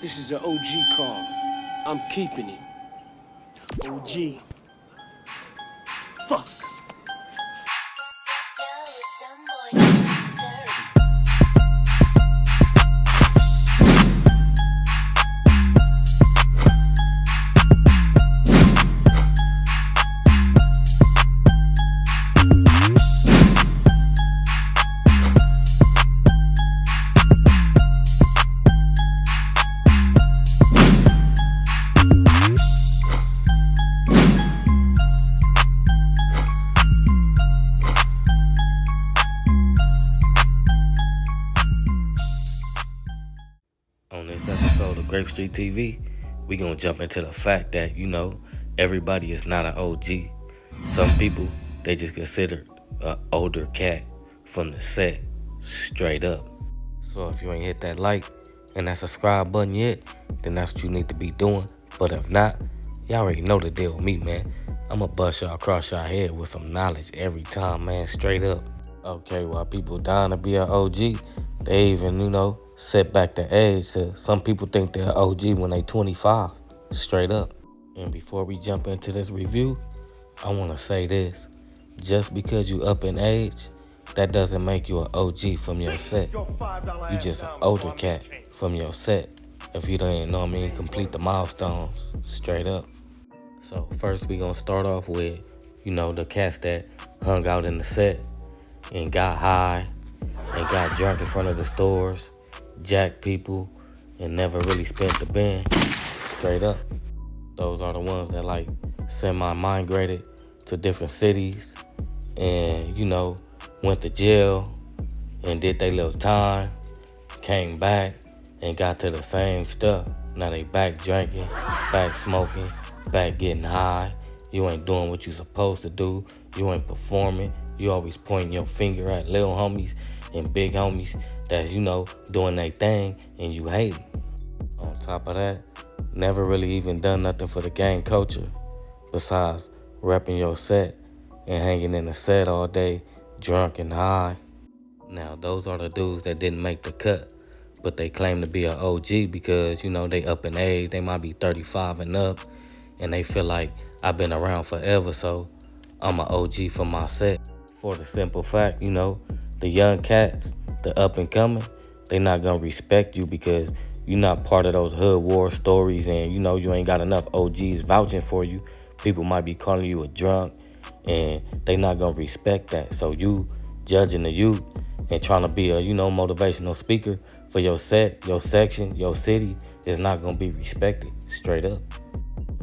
This is an OG call. I'm keeping it. OG. Fuck. On this episode of Grape Street TV, we gonna jump into the fact that, everybody is not an OG. Some people, they just consider an older cat from the set, straight up. So if you ain't hit that like and that subscribe button yet, then that's what you need to be doing. But if not, y'all already know the deal with me, man. I'ma bust y'all across y'all head with some knowledge every time, man, straight up. Okay, while people dying to be an OG, they even, set back the age. So some people think they're OG when they 25, straight up. And before we jump into this review, I want to say this. Just because you up in age, that doesn't make you an OG from your set. You just an older cat from your set. If you don't complete the milestones, straight up. So first we gonna start off with, the cats that hung out in the set and got high and got drunk in front of the stores, jacked people, and never really spent the bin, straight up. Those are the ones that semi-migrated to different cities and, went to jail and did their little time, came back and got to the same stuff. Now they back drinking, back smoking, back getting high. You ain't doing what you supposed to do. You ain't performing. You always pointing your finger at little homies and big homies that's, doing their thing and you hate it. On top of that, never really even done nothing for the gang culture besides repping your set and hanging in the set all day, drunk and high. Now, those are the dudes that didn't make the cut, but they claim to be an OG because, they up in age. They might be 35 and up, and they feel like I've been around forever, so I'm an OG for my set. For the simple fact, the young cats, the up and coming, they not gonna respect you because you're not part of those hood war stories and, you ain't got enough OGs vouching for you. People might be calling you a drunk and they not gonna respect that. So you judging the youth and trying to be a, motivational speaker for your set, your section, your city is not gonna be respected, straight up.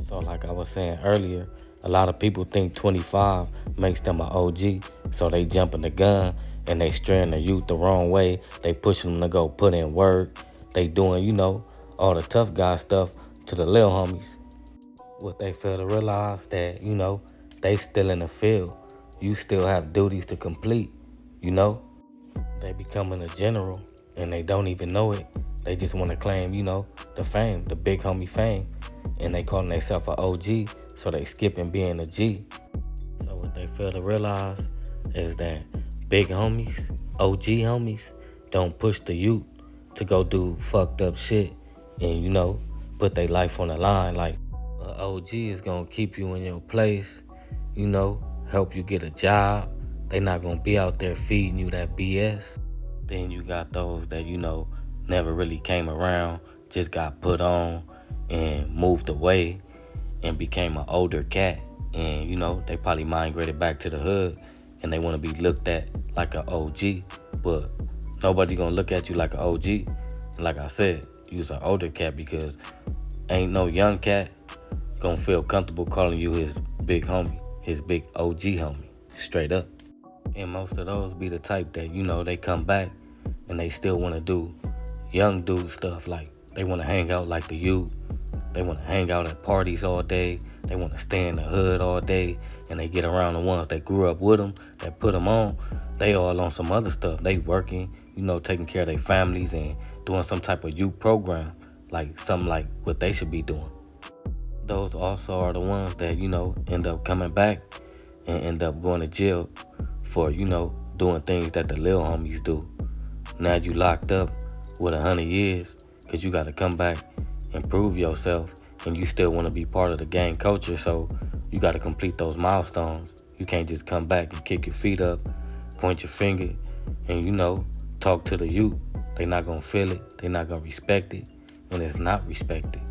So like I was saying earlier, a lot of people think 25 makes them an OG, so they jumping the gun and they steering the youth the wrong way. They pushing them to go put in work. They doing, all the tough guy stuff to the little homies. What they fail to realize that, they still in the field. You still have duties to complete, They becoming a general and they don't even know it. They just want to claim, the fame, the big homie fame. And they calling themselves an OG, so they skipping being a G. So what they fail to realize is that big homies, OG homies, don't push the youth to go do fucked up shit and, put their life on the line. Like, an OG is gonna keep you in your place, help you get a job. They not gonna be out there feeding you that BS. Then you got those that, never really came around, just got put on and moved away and became an older cat. And, they probably migrated back to the hood and they want to be looked at like an OG. But nobody gonna look at you like an OG. And like I said, you's an older cat because ain't no young cat gonna feel comfortable calling you his big homie, his big OG homie, straight up. And most of those be the type that, they come back and they still want to do young dude stuff. Like, they want to hang out like the youth. They want to hang out at parties all day. They want to stay in the hood all day. And they get around the ones that grew up with them, that put them on. They all on some other stuff. They working, taking care of their families and doing some type of youth program. Like, something like what they should be doing. Those also are the ones that, end up coming back and end up going to jail for, doing things that the little homies do. Now you locked up with 100 years because you got to come back improve yourself, and you still want to be part of the gang culture. So you got to complete those milestones. You can't just come back and kick your feet up, point your finger, and talk to the youth. They not gonna feel it. They not gonna respect it, and it's not respected.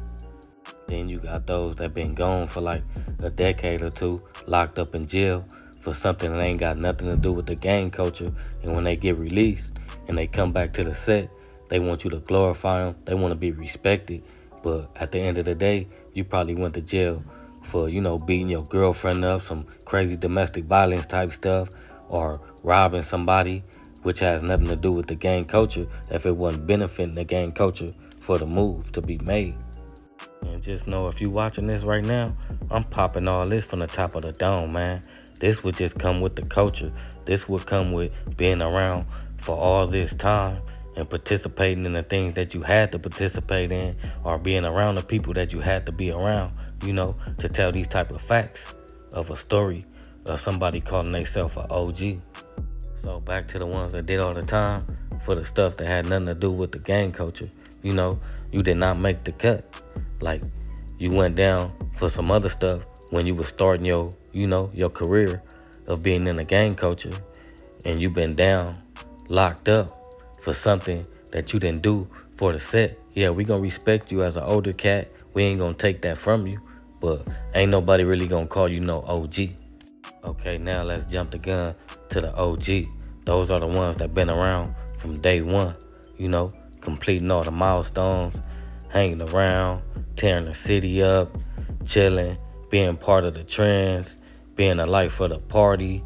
Then you got those that been gone for like a decade or two, locked up in jail for something that ain't got nothing to do with the gang culture. And when they get released and they come back to the set, they want you to glorify them. They want to be respected. But at the end of the day, you probably went to jail for, beating your girlfriend up, some crazy domestic violence type stuff, or robbing somebody, which has nothing to do with the gang culture if it wasn't benefiting the gang culture for the move to be made. And just know if you watching this right now, I'm popping all this from the top of the dome, man. This would just come with the culture. This would come with being around for all this time and participating in the things that you had to participate in, or being around the people that you had to be around, to tell these type of facts of a story of somebody calling themselves an OG. So back to the ones that did all the time for the stuff that had nothing to do with the gang culture. You did not make the cut. Like, you went down for some other stuff when you was starting your career of being in the gang culture, and you been down, locked up for something that you didn't do for the set. Yeah, we gonna respect you as an older cat. We ain't gonna take that from you, but ain't nobody really gonna call you no OG. Okay, now let's jump the gun to the OG. Those are the ones that been around from day one, completing all the milestones, hanging around, tearing the city up, chilling, being part of the trends, being a life of the party,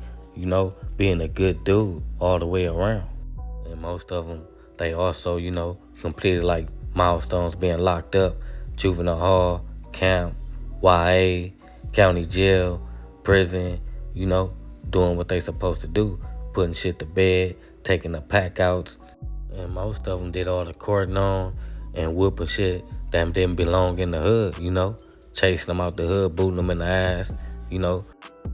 being a good dude all the way around. And most of them, they also, completed like milestones being locked up, juvenile hall, camp, YA, county jail, prison, doing what they supposed to do, putting shit to bed, taking the pack outs. And most of them did all the courting on and whooping shit that didn't belong in the hood, chasing them out the hood, booting them in the ass,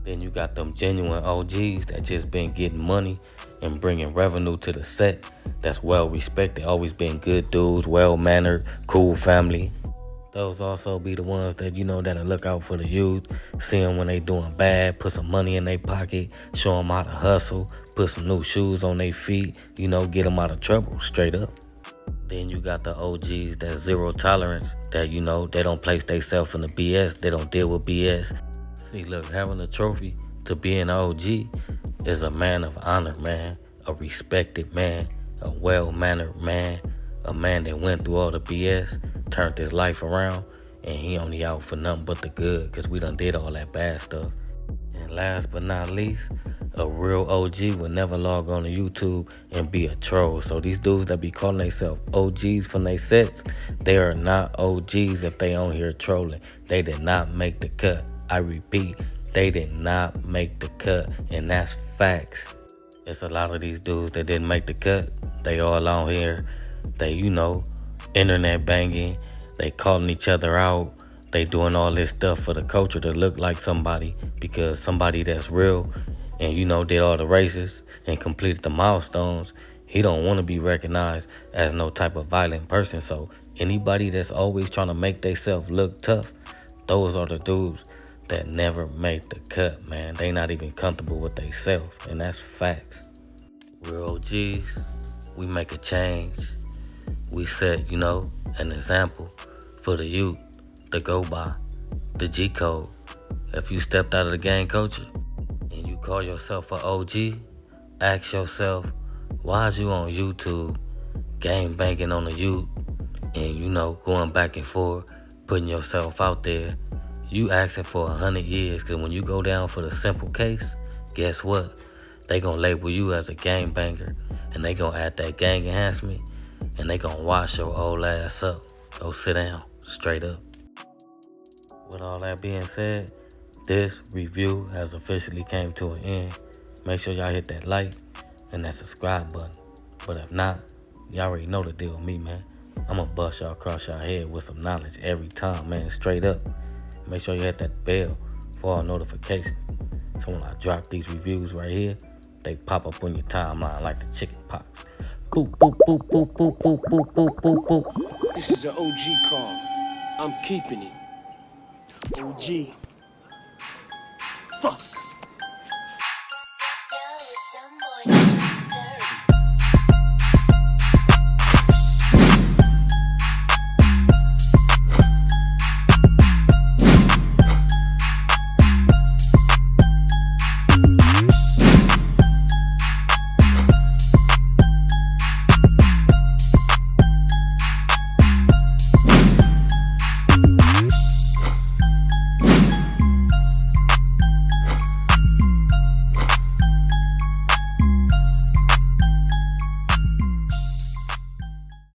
Then you got them genuine OGs that just been getting money and bringing revenue to the set. That's well respected, always been good dudes, well-mannered, cool family. Those also be the ones that, that'll look out for the youth, see them when they doing bad, put some money in their pocket, show them how to hustle, put some new shoes on their feet, get them out of trouble, straight up. Then you got the OGs that zero tolerance, that, they don't place themselves in the BS, they don't deal with BS. See, look, having a trophy to be an OG is a man of honor, man, a respected man, a well-mannered man, a man that went through all the BS, turned his life around, and he only out for nothing but the good, because we done did all that bad stuff. And last but not least, a real OG would never log on to YouTube and be a troll. So these dudes that be calling themselves OGs from their sets, they are not OGs if they on here trolling. They did not make the cut. I repeat, they did not make the cut, and that's facts. It's a lot of these dudes that didn't make the cut. They all on here. They, internet banging. They calling each other out. They doing all this stuff for the culture to look like somebody, because somebody that's real and, did all the races and completed the milestones, he don't want to be recognized as no type of violent person. So anybody that's always trying to make themselves look tough, those are the dudes that never make the cut, man. They not even comfortable with themselves, and that's facts. Real OGs, we make a change. We set, an example for the youth to go by, the G code. If you stepped out of the gang culture and you call yourself an OG, ask yourself, why is you on YouTube gang banging on the youth and, going back and forth, putting yourself out there? You asking for 100 years, because when you go down for the simple case, guess what? They gonna label you as a gang banger, and they gonna add that gang enhancement, and they gonna wash your old ass up. Go sit down, straight up. With all that being said, this review has officially came to an end. Make sure y'all hit that like and that subscribe button. But if not, y'all already know the deal with me, man. I'ma bust y'all across y'all head with some knowledge every time, man, straight up. Make sure you hit that bell for all notifications. So when I drop these reviews right here, they pop up on your timeline like the chicken pox. Boop, boop, boop, boop, boop, boop, boop, boop, boop, boop. This is an OG call. I'm keeping it. OG. Fuck.